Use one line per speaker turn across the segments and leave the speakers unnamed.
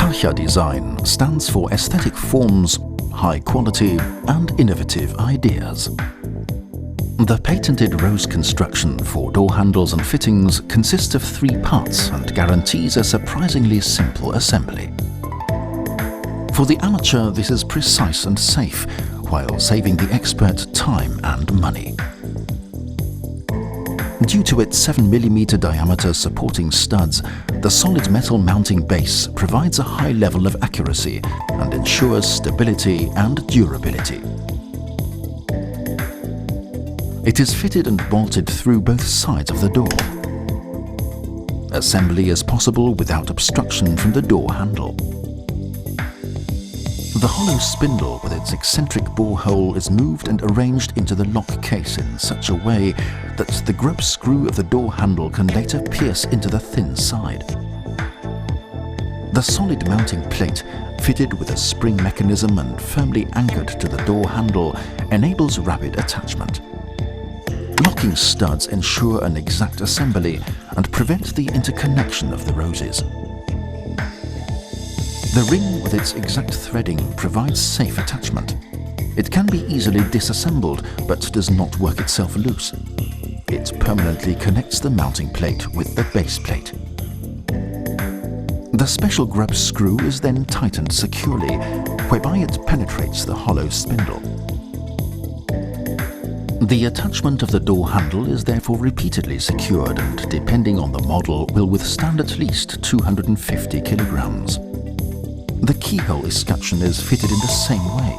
Karcher Design stands for aesthetic forms, high quality and innovative ideas. The patented rose construction for door handles and fittings consists of 3 parts and guarantees a surprisingly simple assembly. For the amateur, this is precise and safe, while saving the expert time and money. Due to its 7mm diameter supporting studs, the solid metal mounting base provides a high level of accuracy and ensures stability and durability. It is fitted and bolted through both sides of the door. Assembly is possible without obstruction from the door handle. The hollow spindle with its eccentric bore hole is moved and arranged into the lock case in such a way that the grub screw of the door handle can later pierce into the thin side. The solid mounting plate, fitted with a spring mechanism and firmly anchored to the door handle, enables rapid attachment. Locking studs ensure an exact assembly and prevent the interconnection of the roses. The ring with its exact threading provides safe attachment. It can be easily disassembled but does not work itself loose. It permanently connects the mounting plate with the base plate. The special grub screw is then tightened securely, whereby it penetrates the hollow spindle. The attachment of the door handle is therefore repeatedly secured and, depending on the model, will withstand at least 250 kilograms. The keyhole escutcheon is fitted in the same way.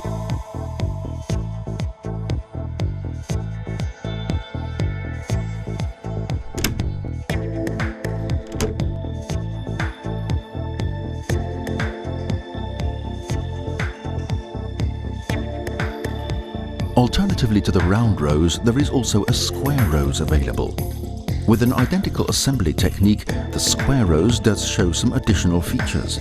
Alternatively to the round rose, there is also a square rose available. With an identical assembly technique, the square rose does show some additional features.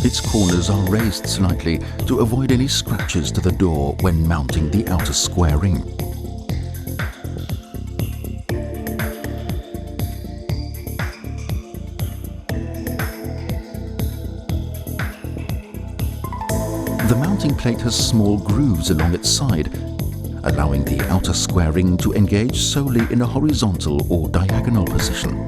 Its corners are raised slightly to avoid any scratches to the door when mounting the outer square ring. The mounting plate has small grooves along its side, allowing the outer square ring to engage solely in a horizontal or diagonal position.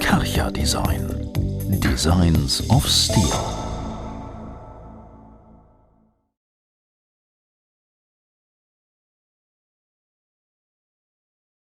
Karcher Design. Designs of steel.